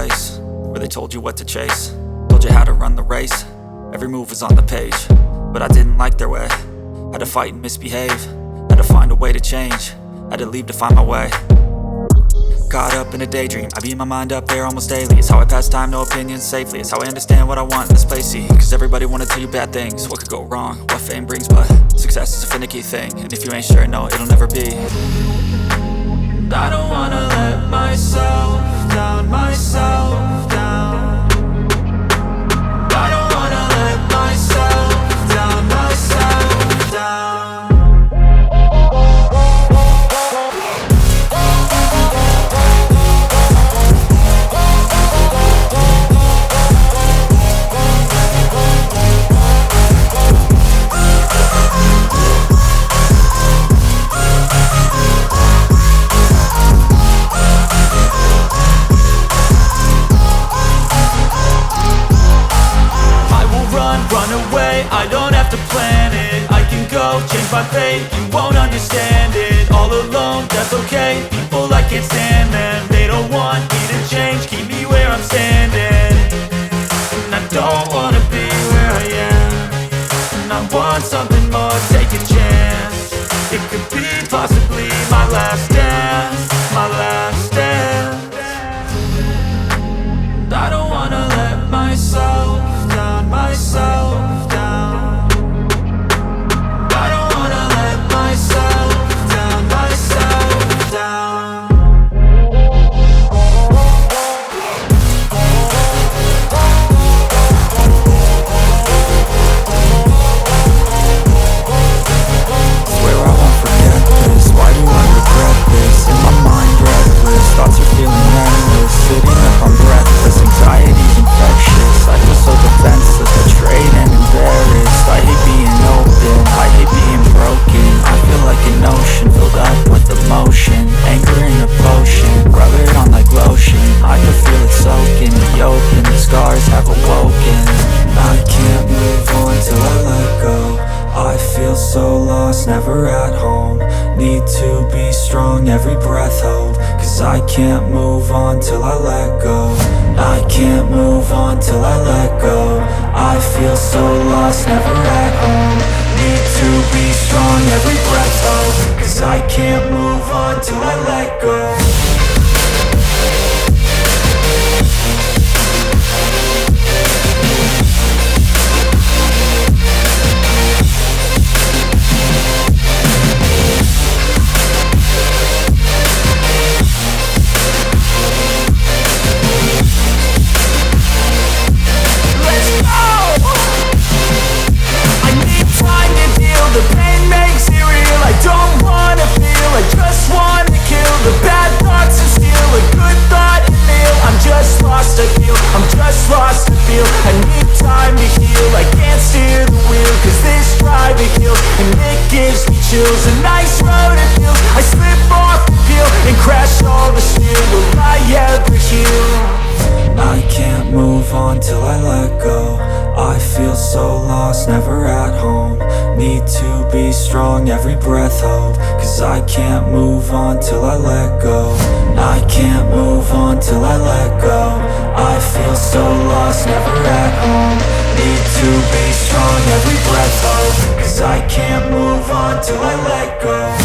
place where they told you what to chase, told you how to run the race. Every move was on the page, but I didn't like their way. Had to fight and misbehave, had to find a way to change, had to leave to find my way. Caught up in a daydream, I beat my mind up there almost daily. It's how I pass time, no opinions safely. It's how I understand what I want in this place, see. Cause everybody wanna tell you bad things, what could go wrong, what fame brings. But success is a finicky thing, and if you ain't sure, no, it'll never be. I don't wanna let myself down, myself down. I don't wanna let myself down, myself down. I don't have to plan it, I can go change my fate. You won't understand it, all alone, that's okay. People, I can't stand them, they don't want me to change. Keep me where I'm standing, and I don't wanna be where I am. And I want something more, take a chance. It could be possibly my last dance, my last dance. I don't wanna let myself down, myself down. Never at home, need to be strong, every breath hold. Cause I can't move on till I let go. I can't move on till I let go. I feel so lost, never at home. Need to be strong, every breath hold. Cause I can't move on till I let go. A nice road it feels. I slip off the peel and crash all the steel. Will I ever heal? I can't move on till I let go. I feel so lost, never at home. Need to be strong, every breath hold. Cause I can't move on till I let go. I can't move on till I let go. I feel so lost, never at home. Need to be strong, every breath hold. Cause I can't move on till I let go.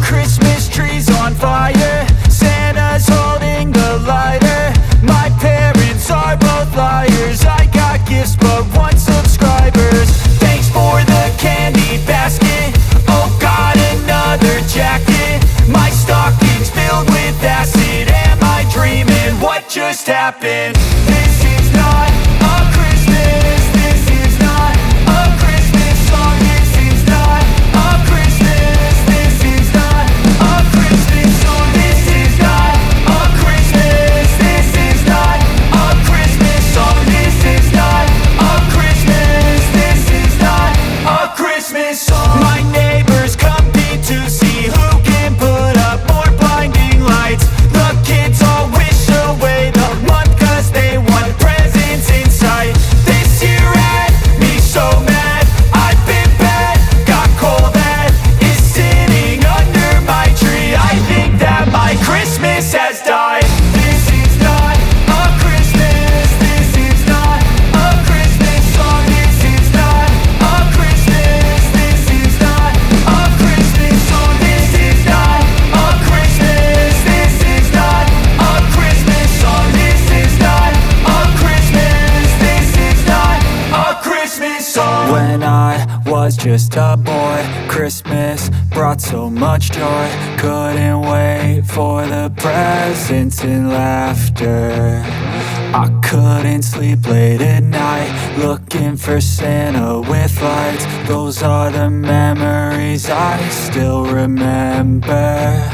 Christmas tree's on fire, Santa's holding the lighter. My parents are both liars, I got gifts but 1 subscribers. Thanks for the candy basket, oh god, another jacket. My stocking's filled with acid, am I dreaming? What just happened? This is not a Christmas, this is not a Christmas song. This is not a Christmas, this is not a Christmas song. This is not a Christmas, this is not a Christmas song. This is not a Christmas, this is not a Christmas song. My neighbors compete to see who can put up more blinding lights. The kids all wish away the month cause they want presents in sight. This year had me so mad, I've been bad, got coal that is sitting under my tree. I think that my Christmas has died. This is not a Christmas, this is not a Christmas song. This is not a Christmas, this is not a Christmas song. This is not a Christmas, this is not a Christmas song. This is not a Christmas, this is not a Christmas song. When I was just a boy, Christmas brought so much joy. Couldn't wait for the presents and laughter. I couldn't sleep late at night, looking for Santa with lights. Those are the memories I still remember.